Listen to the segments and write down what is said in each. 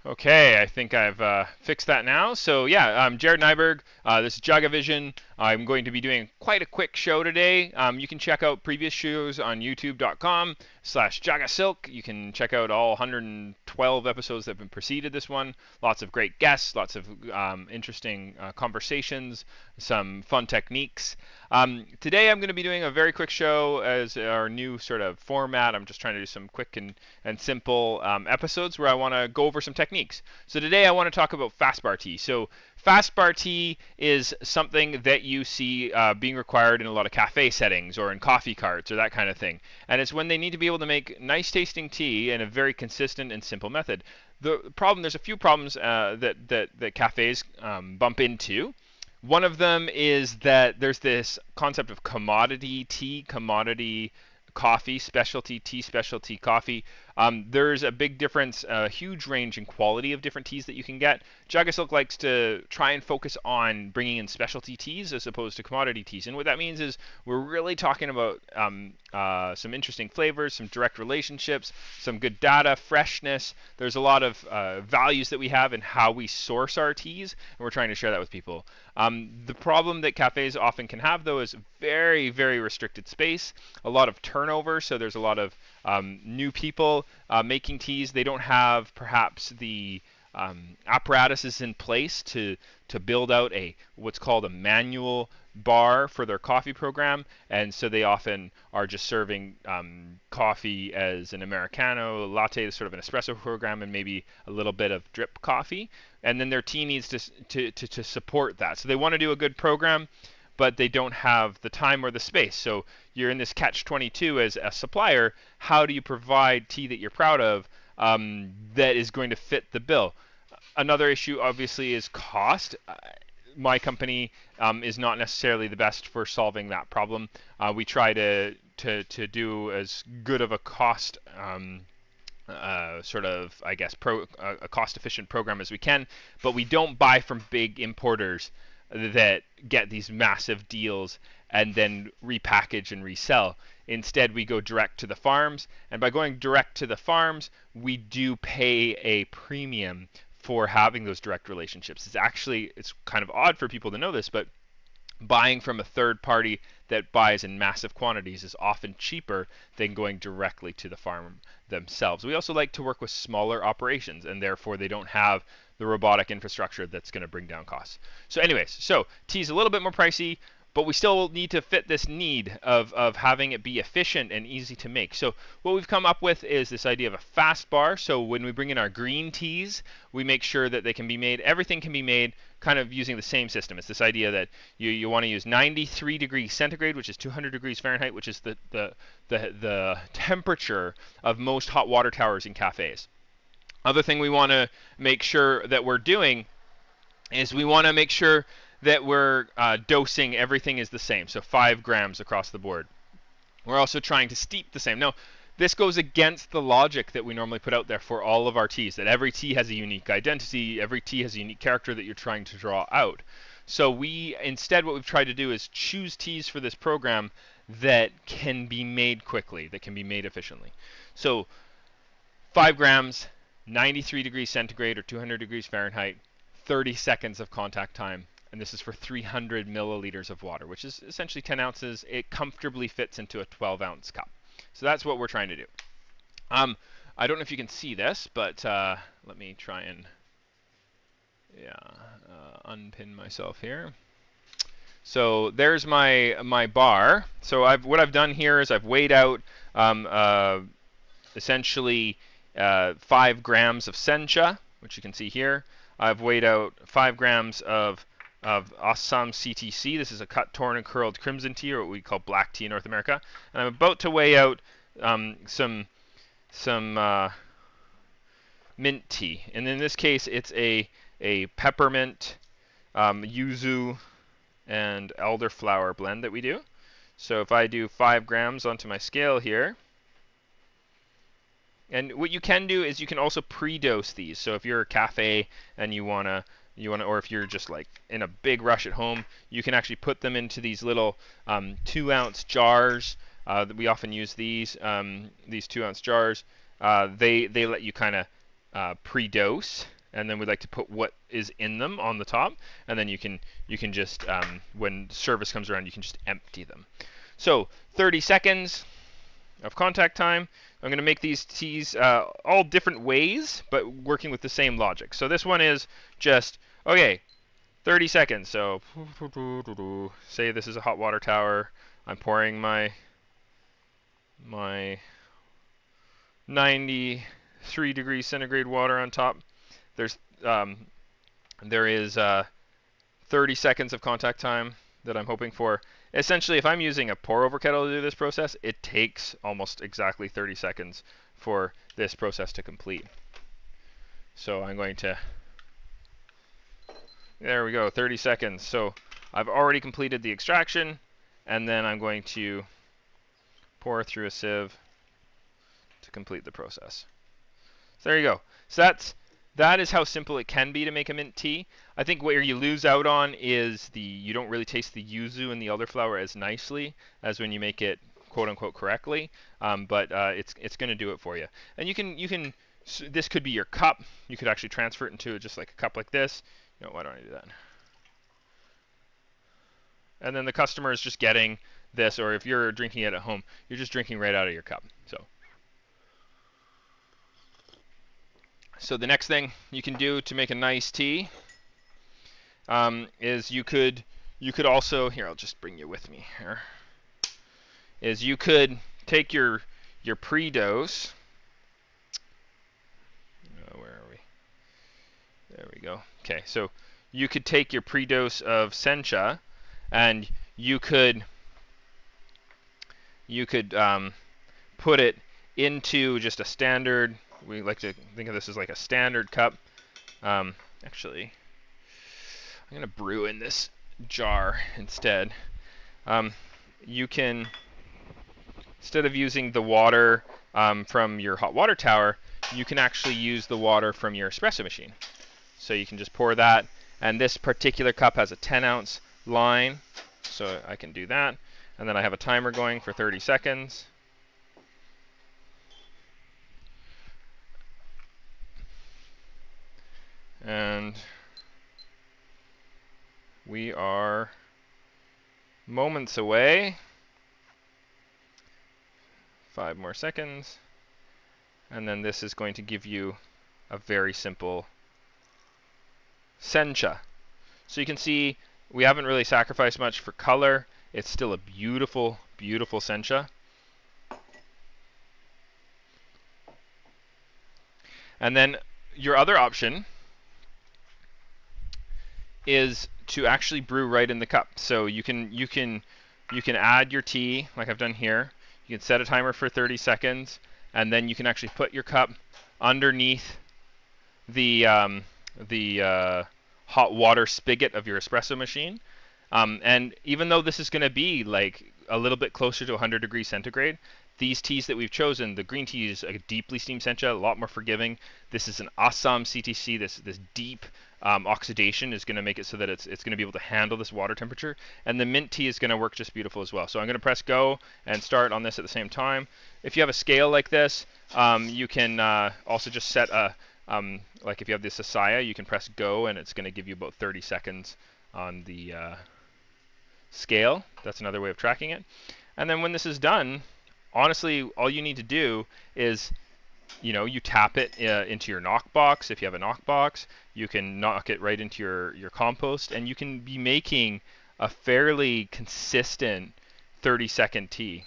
Okay, I think I've fixed that now. So yeah, I'm Jared Nyberg. This is JagaVision. I'm going to be doing quite a quick show today. You can check out previous shows on youtube.com/JagaSilk. You can check out all 112 episodes that have been preceded this one. Lots of great guests, lots of interesting conversations, some fun techniques. Today I'm going to be doing a very quick show as our new sort of format. I'm just trying to do some quick and simple episodes where I want to go over some techniques. So today I want to talk about fastbar tea. So fastbar tea is something that you see being required in a lot of cafe settings or in coffee carts or that kind of thing. And it's when they need to be able to make nice tasting tea in a very consistent and simple method. There's a few problems that cafes bump into. One of them is that there's this concept of commodity tea, commodity coffee, specialty tea, specialty coffee. There's a big difference, a huge range in quality of different teas that you can get. JagaSilk likes to try and focus on bringing in specialty teas as opposed to commodity teas. And what that means is we're really talking about some interesting flavors, some direct relationships, some good data, freshness. There's a lot of values that we have in how we source our teas, and we're trying to share that with people. The problem that cafes often can have, though, is very, very restricted space, a lot of turnover, so there's a lot of new people making teas. They don't have perhaps the apparatuses in place to build out what's called a manual bar for their coffee program, and so they often are just serving coffee as an Americano, latte, sort of an espresso program, and maybe a little bit of drip coffee, and then their tea needs to support that. So they want to do a good program, but they don't have the time or the space. So you're in this catch-22 as a supplier. How do you provide tea that you're proud of that is going to fit the bill? Another issue, obviously, is cost. My company is not necessarily the best for solving that problem. We try to do as good of a cost sort of, I guess, a cost-efficient program as we can, but we don't buy from big importers that get these massive deals and then repackage and resell. Instead, we go direct to the farms, and by going direct to the farms, we do pay a premium for having those direct relationships. It's kind of odd for people to know this, but buying from a third party that buys in massive quantities is often cheaper than going directly to the farm themselves. We also like to work with smaller operations, and therefore they don't have the robotic infrastructure that's going to bring down costs. So anyways, tea's a little bit more pricey, but we still need to fit this need of having it be efficient and easy to make. So what we've come up with is this idea of a fast bar. So when we bring in our green teas, we make sure that they can be made, everything can be made kind of using the same system. It's this idea that you want to use 93 degrees centigrade, which is 200 degrees Fahrenheit, which is the temperature of most hot water towers in cafes. Other thing we want to make sure that we're doing is we want to make sure that we're dosing everything is the same, so 5 grams across the board. We're also trying to steep the same. Now, this goes against the logic that we normally put out there for all of our teas, that every tea has a unique identity, every tea has a unique character that you're trying to draw out. So instead what we've tried to do is choose teas for this program that can be made quickly, that can be made efficiently. So 5 grams, 93 degrees centigrade or 200 degrees Fahrenheit, 30 seconds of contact time. And this is for 300 milliliters of water, which is essentially 10 ounces. It comfortably fits into a 12-ounce cup. So that's what we're trying to do. I don't know if you can see this, but let me try and unpin myself here. So there's my bar. So what I've done here is I've weighed out essentially 5 grams of Sencha, which you can see here. I've weighed out 5 grams of Assam CTC. This is a cut, torn, and curled crimson tea, or what we call black tea in North America. And I'm about to weigh out some mint tea. And in this case, it's a peppermint, yuzu, and elderflower blend that we do. So if I do 5 grams onto my scale here, and what you can do is you can also pre-dose these. So if you're a cafe and you wanna, or if you're just like in a big rush at home, you can actually put them into these little 2-ounce jars. We often use these 2-ounce jars. They let you kind of pre-dose, and then we'd like to put what is in them on the top, and then you can just when service comes around, you can just empty them. So 30 seconds of contact time. I'm going to make these teas all different ways, but working with the same logic. So this one is just, okay, 30 seconds. So say this is a hot water tower. I'm pouring my 93 degrees centigrade water on top. There is 30 seconds of contact time that I'm hoping for. Essentially, if I'm using a pour-over kettle to do this process, it takes almost exactly 30 seconds for this process to complete. So I'm going to, there we go, 30 seconds. So I've already completed the extraction, and then I'm going to pour through a sieve to complete the process. So there you go. So that is how simple it can be to make a mint tea. I think where you lose out on is you don't really taste the yuzu and the elderflower as nicely as when you make it quote unquote correctly, but it's going to do it for you. And you can this could be your cup. You could actually transfer it into just like a cup like this. You know, why don't I do that? And then the customer is just getting this, or if you're drinking it at home, you're just drinking right out of your cup. So the next thing you can do to make a nice tea is you could also, here, I'll just bring you with me here, is you could take your pre-dose. Where are we? There we go. Okay, so you could take your pre-dose of Sencha, and you could put it into just a standard, we like to think of this as like a standard cup. Actually, I'm going to brew in this jar instead. You can, instead of using the water from your hot water tower, you can actually use the water from your espresso machine. So you can just pour that, and this particular cup has a 10-ounce line, so I can do that. And then I have a timer going for 30 seconds. And we are moments away. 5 more seconds. And then this is going to give you a very simple Sencha. So you can see we haven't really sacrificed much for color. It's still a beautiful, beautiful Sencha. And then your other option is to actually brew right in the cup. So you can add your tea like I've done here. You can set a timer for 30 seconds, and then you can actually put your cup underneath the hot water spigot of your espresso machine. And even though this is going to be like a little bit closer to 100 degrees centigrade, these teas that we've chosen, the green tea is a deeply steamed Sencha, a lot more forgiving. This is an Assam CTC. This deep oxidation is going to make it so that it's going to be able to handle this water temperature. And the mint tea is going to work just beautiful as well. So I'm going to press go and start on this at the same time. If you have a scale like this, you can also just set a, like if you have this Asaya, you can press go and it's going to give you about 30 seconds on the scale. That's another way of tracking it. And then when this is done, honestly, all you need to do is, you tap it into your knock box. If you have a knock box, you can knock it right into your compost, and you can be making a fairly consistent 30-second tea.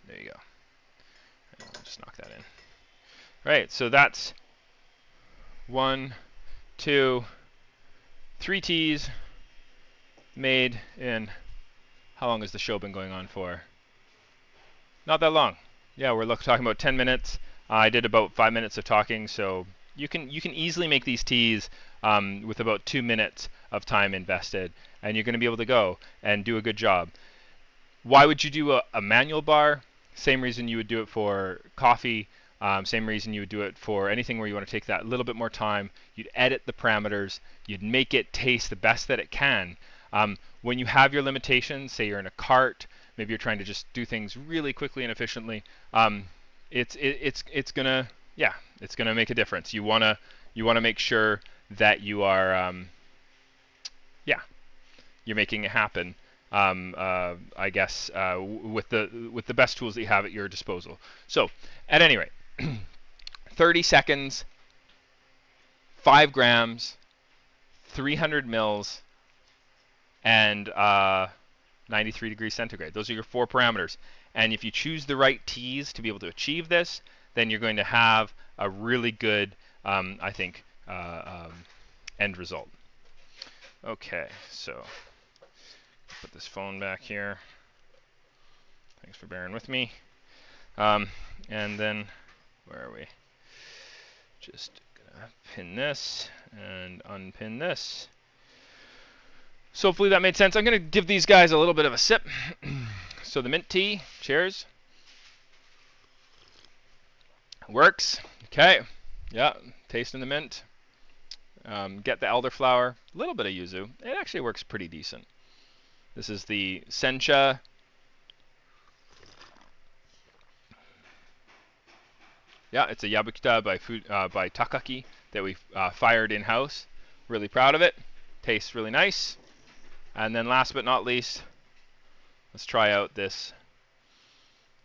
There you go. I'll just knock that in. All right, so that's 1, 2, 3 teas made in, how long has the show been going on for? Not that long. Yeah, we're talking about 10 minutes. I did about 5 minutes of talking, so you can easily make these teas with about 2 minutes of time invested, and you're going to be able to go and do a good job. Why would you do a manual bar? Same reason you would do it for coffee. Same reason you would do it for anything where you want to take that little bit more time. You'd edit the parameters. You'd make it taste the best that it can. When you have your limitations, say you're in a cart, maybe you're trying to just do things really quickly and efficiently, it's gonna, yeah, it's gonna make a difference. You wanna make sure that you are yeah, you're making it happen. I guess with the best tools that you have at your disposal. So at any rate, 30 seconds, 5 grams, 300 mils, and 93 degrees centigrade. Those are your 4 parameters. And if you choose the right teas to be able to achieve this, then you're going to have a really good, I think, end result. Okay, so put this phone back here. Thanks for bearing with me. And then, where are we? Just gonna pin this and unpin this. So hopefully that made sense. I'm going to give these guys a little bit of a sip. So the mint tea, cheers. Works. Okay. Yeah, tasting the mint. Get the elderflower, a little bit of yuzu. It actually works pretty decent. This is the Sencha. Yeah, it's a yabukita by Takaki that we fired in-house. Really proud of it. Tastes really nice. And then last but not least, let's try out this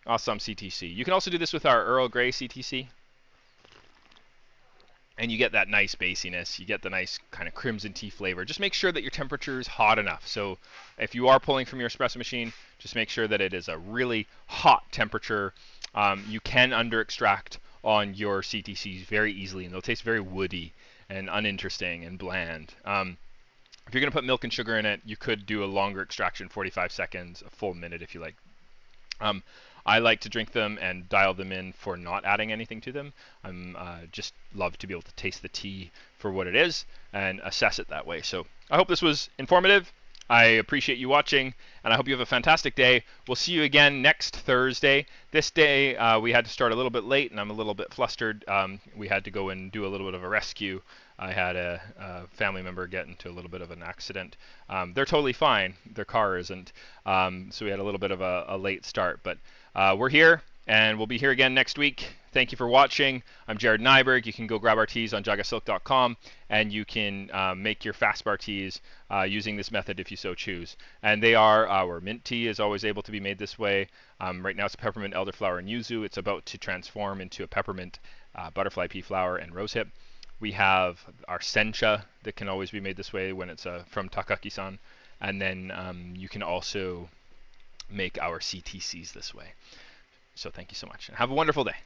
Assam CTC. You can also do this with our Earl Grey CTC. And you get that nice basiness. You get the nice kind of crimson tea flavor. Just make sure that your temperature is hot enough. So if you are pulling from your espresso machine, just make sure that it is a really hot temperature. You can under-extract on your CTCs very easily, and they'll taste very woody and uninteresting and bland. If you're going to put milk and sugar in it, you could do a longer extraction, 45 seconds, a full minute if you like. I like to drink them and dial them in for not adding anything to them. I'm just love to be able to taste the tea for what it is and assess it that way. So I hope this was informative. I appreciate you watching, and I hope you have a fantastic day. We'll see you again next Thursday. This day we had to start a little bit late, and I'm a little bit flustered. We had to go and do a little bit of a rescue. I had a family member get into a little bit of an accident. They're totally fine. Their car isn't. So we had a little bit of a late start. But we're here, and we'll be here again next week. Thank you for watching. I'm Jared Nyberg. You can go grab our teas on JagaSilk.com, and you can make your fastbar teas using this method if you so choose. And they are, our mint tea is always able to be made this way. Right now it's peppermint, elderflower, and yuzu. It's about to transform into a peppermint, butterfly pea flower, and rosehip. We have our Sencha that can always be made this way when it's from Takaki-san. And then you can also make our CTCs this way. So thank you so much, and have a wonderful day.